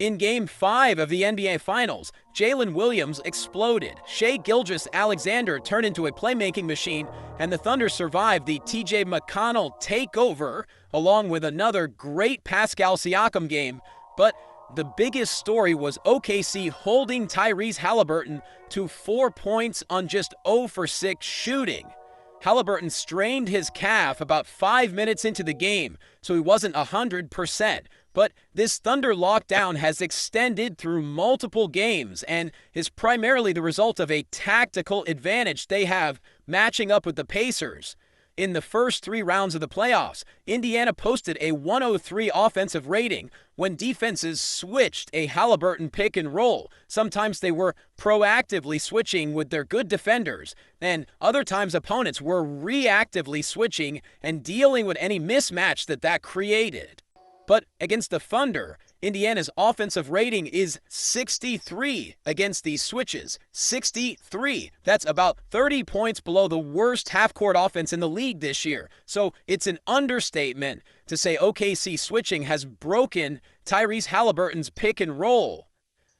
In Game 5 of the NBA Finals, Jalen Williams exploded. Shai Gilgeous-Alexander turned into a playmaking machine, and the Thunder survived the TJ McConnell takeover, along with another great Pascal Siakam game. But the biggest story was OKC holding Tyrese Haliburton to 4 points on just 0 for 6 shooting. Haliburton strained his calf about 5 minutes into the game, so he wasn't 100%. But this Thunder lockdown has extended through multiple games and is primarily the result of a tactical advantage they have matching up with the Pacers. In the first 3 rounds of the playoffs, Indiana posted a 103 offensive rating when defenses switched a Haliburton pick and roll. Sometimes they were proactively switching with their good defenders, and other times opponents were reactively switching and dealing with any mismatch that created. But against the Thunder, Indiana's offensive rating is 63 against these switches. 63. That's about 30 points below the worst half-court offense in the league this year. So it's an understatement to say OKC switching has broken Tyrese Haliburton's pick and roll.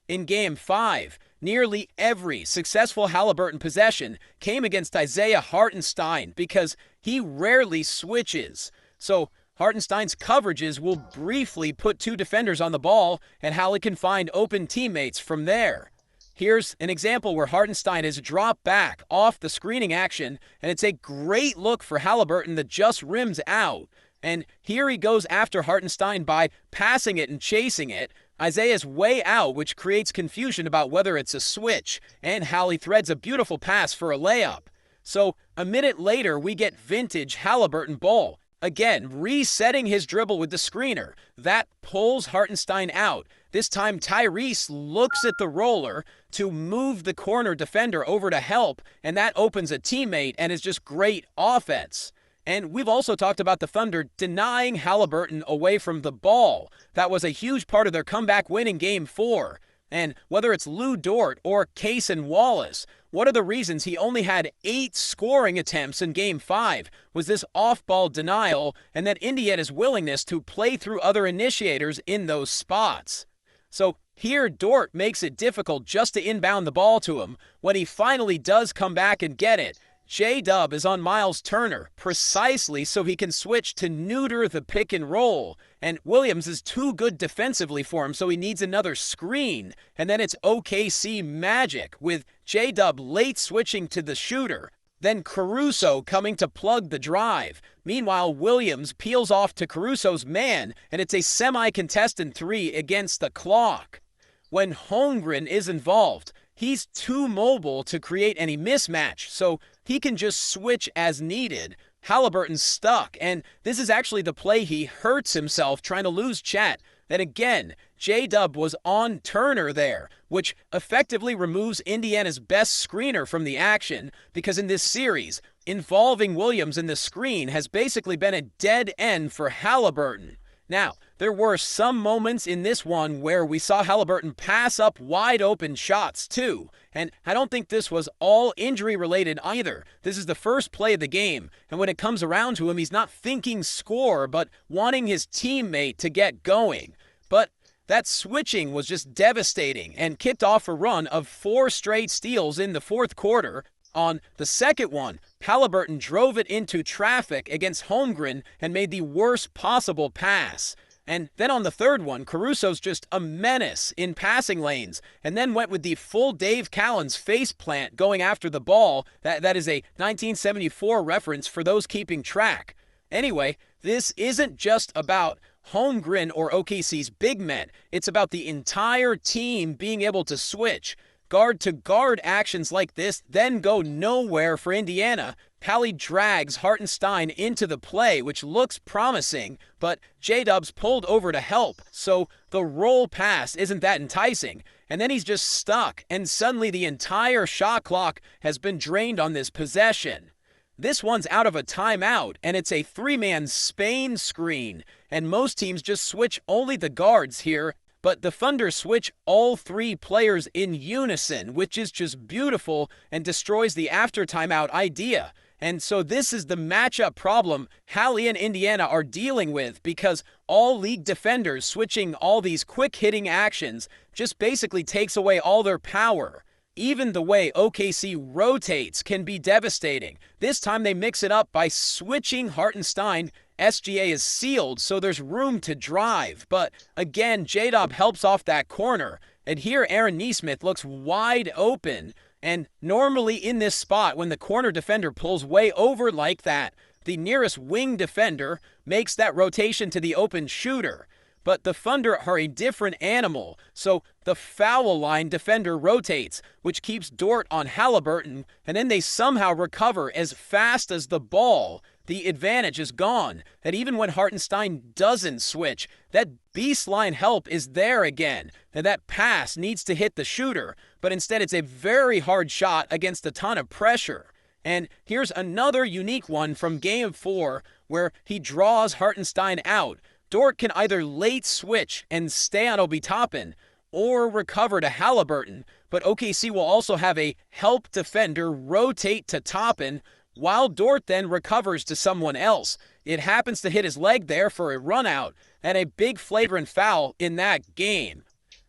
In Game 5, nearly every successful Haliburton possession came against Isaiah Hartenstein because he rarely switches. So Hartenstein's coverages will briefly put 2 defenders on the ball, and Hallie can find open teammates from there. Here's an example where Hartenstein is dropped back off the screening action, and it's a great look for Haliburton that just rims out. And here he goes after Hartenstein by passing it and chasing it. Isaiah's way out, which creates confusion about whether it's a switch, and Hallie threads a beautiful pass for a layup. So a minute later, we get vintage Haliburton ball. Again, resetting his dribble with the screener. That pulls Hartenstein out. This time, Tyrese looks at the roller to move the corner defender over to help, and that opens a teammate and is just great offense. And we've also talked about the Thunder denying Haliburton away from the ball. That was a huge part of their comeback win in Game 4. And whether it's Lou Dort or Cason Wallace, what are the reasons he only had 8 scoring attempts in Game 5? Was this off-ball denial and then Indiana's willingness to play through other initiators in those spots? So here Dort makes it difficult just to inbound the ball to him. When he finally does come back and get it, J-Dub is on Miles Turner precisely so he can switch to neuter the pick and roll. And Williams is too good defensively for him, so he needs another screen. And then it's OKC magic with J-Dub late switching to the shooter. Then Caruso coming to plug the drive. Meanwhile, Williams peels off to Caruso's man, and it's a semi-contested 3 against the clock. When Holmgren is involved, he's too mobile to create any mismatch, so he can just switch as needed. Haliburton's stuck, and this is actually the play he hurts himself trying to lose Chet. Then again, J-Dub was on Turner there, which effectively removes Indiana's best screener from the action, because in this series, involving Williams in the screen has basically been a dead end for Haliburton. Now, there were some moments in this one where we saw Haliburton pass up wide open shots too, and I don't think this was all injury related either. This is the first play of the game, and when it comes around to him, he's not thinking score, but wanting his teammate to get going. But that switching was just devastating and kicked off a run of 4 straight steals in the fourth quarter. On the second one, Haliburton drove it into traffic against Holmgren and made the worst possible pass. And then on the third one, Caruso's just a menace in passing lanes, and then went with the full Dave Callens face plant going after the ball. That is a 1974 reference for those keeping track. Anyway, this isn't just about Holmgren or OKC's big men. It's about the entire team being able to switch. Guard-to-guard actions like this then go nowhere for Indiana. Hallie drags Hartenstein into the play, which looks promising, but J-Dub's pulled over to help, so the roll pass isn't that enticing. And then he's just stuck, and suddenly the entire shot clock has been drained on this possession. This one's out of a timeout, and it's a 3-man Spain screen, and most teams just switch only the guards here. But the Thunder switch all 3 players in unison, which is just beautiful and destroys the after timeout idea. And so this is the matchup problem Hallie and Indiana are dealing with, because all league defenders switching all these quick-hitting actions just basically takes away all their power. Even the way OKC rotates can be devastating. This time they mix it up by switching Hartenstein. SGA is sealed, so there's room to drive. But again, J-Dub helps off that corner. And here Aaron Nesmith looks wide open. And normally in this spot, when the corner defender pulls way over like that, the nearest wing defender makes that rotation to the open shooter. But the Thunder are a different animal, so the foul line defender rotates, which keeps Dort on Halliburton, and then they somehow recover as fast as the ball. The advantage is gone, and even when Hartenstein doesn't switch, that beast line help is there again, and that pass needs to hit the shooter, but instead it's a very hard shot against a ton of pressure. And here's another unique one from Game 4, where he draws Hartenstein out. Dort can either late switch and stay on Obi Toppin or recover to Halliburton, but OKC will also have a help defender rotate to Toppin while Dort then recovers to someone else. It happens to hit his leg there for a run out and a big flagrant foul in that game.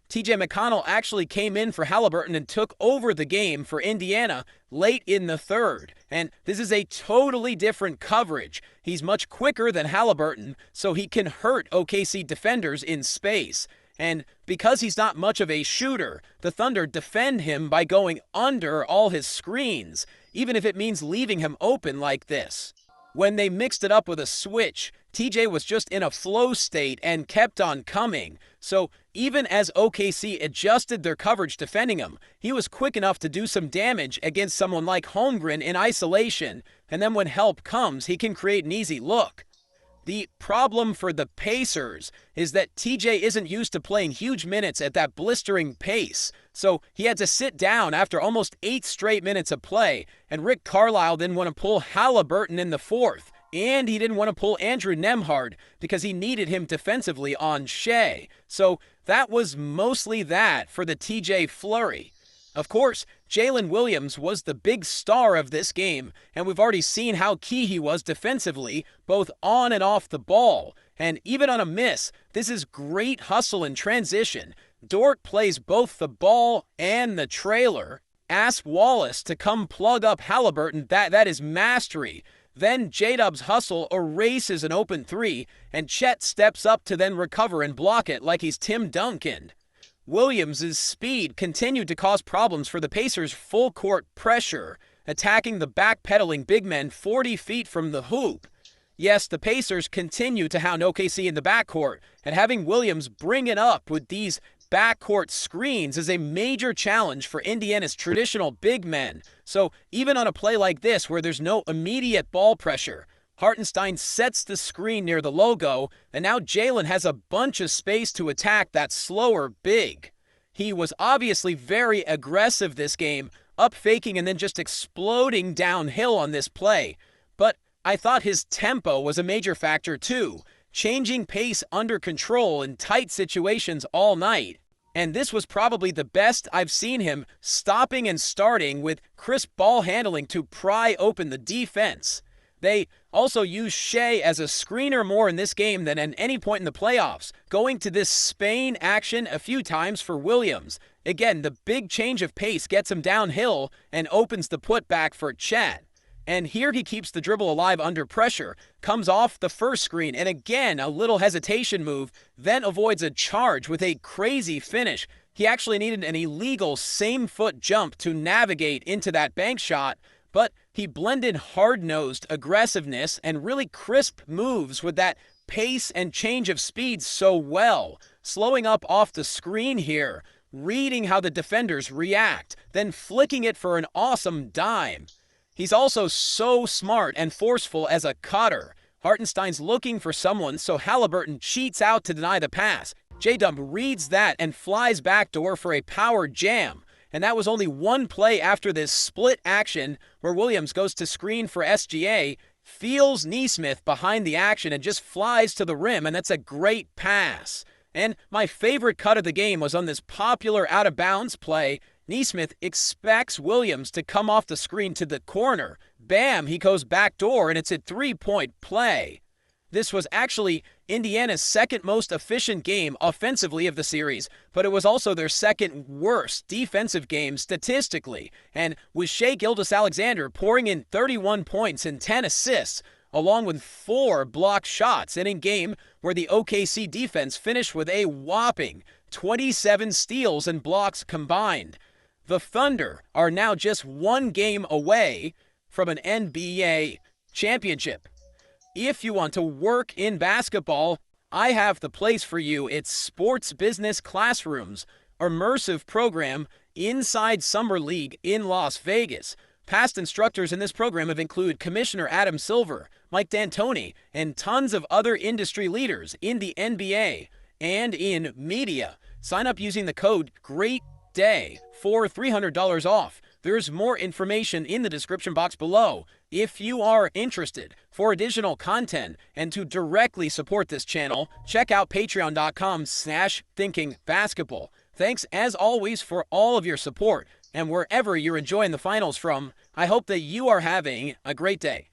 TJ McConnell actually came in for Halliburton and took over the game for Indiana late in the third. And this is a totally different coverage. He's much quicker than Halliburton, so he can hurt OKC defenders in space. And because he's not much of a shooter, the Thunder defend him by going under all his screens, even if it means leaving him open like this. When they mixed it up with a switch, TJ was just in a flow state and kept on coming. So even as OKC adjusted their coverage defending him, he was quick enough to do some damage against someone like Holmgren in isolation, and then when help comes, he can create an easy look. The problem for the Pacers is that TJ isn't used to playing huge minutes at that blistering pace, so he had to sit down after almost 8 straight minutes of play, and Rick Carlisle didn't want to pull Halliburton in the fourth, and he didn't want to pull Andrew Nembhard because he needed him defensively on Shai. So that was mostly that for the TJ flurry. Of course, Jalen Williams was the big star of this game, and we've already seen how key he was defensively, both on and off the ball. And even on a miss, this is great hustle in transition. Dort plays both the ball and the trailer. Ask Wallace to come plug up Halliburton. That is mastery. Then J-Dub's hustle erases an open three, and Chet steps up to then recover and block it like he's Tim Duncan. Williams' speed continued to cause problems for the Pacers' full-court pressure, attacking the backpedaling big men 40 feet from the hoop. Yes, the Pacers continue to hound OKC in the backcourt, and having Williams bring it up with these backcourt screens is a major challenge for Indiana's traditional big men. So even on a play like this where there's no immediate ball pressure, Hartenstein sets the screen near the logo, and now Jalen has a bunch of space to attack that slower big. He was obviously very aggressive this game, up faking and then just exploding downhill on this play. But I thought his tempo was a major factor too, changing pace under control in tight situations all night. And this was probably the best I've seen him stopping and starting with crisp ball handling to pry open the defense. They also used Shai as a screener more in this game than at any point in the playoffs, going to this Spain action a few times for Williams. Again, the big change of pace gets him downhill and opens the putback for Chet. And here he keeps the dribble alive under pressure, comes off the first screen, and again a little hesitation move, then avoids a charge with a crazy finish. He actually needed an illegal same-foot jump to navigate into that bank shot, but he blended hard-nosed aggressiveness and really crisp moves with that pace and change of speed so well, slowing up off the screen here, reading how the defenders react, then flicking it for an awesome dime. He's also so smart and forceful as a cutter. Hartenstein's looking for someone, so Halliburton cheats out to deny the pass. J-Dub reads that and flies backdoor for a power jam. And that was only one play after this split action where Williams goes to screen for SGA, feels Nesmith behind the action and just flies to the rim, and that's a great pass. And my favorite cut of the game was on this popular out-of-bounds play. Nesmith expects Williams to come off the screen to the corner, Bam, he goes backdoor, and it's a three-point play. This was actually Indiana's second most efficient game offensively of the series, but it was also their second worst defensive game statistically. And with Shai Gilgeous-Alexander pouring in 31 points and 10 assists, along with 4 blocked shots in a game where the OKC defense finished with a whopping 27 steals and blocks combined. The Thunder are now just one game away from an NBA championship. If you want to work in basketball, I have the place for you. It's Sports Business Classrooms, immersive program inside Summer League in Las Vegas. Past instructors in this program have included Commissioner Adam Silver, Mike D'Antoni, and tons of other industry leaders in the NBA and in media. Sign up using the code GREATDAY for $300 off. There's more information in the description box below. If you are interested for additional content and to directly support this channel, check out patreon.com/thinkingbasketball. Thanks as always for all of your support, and wherever you're enjoying the finals from, I hope that you are having a great day.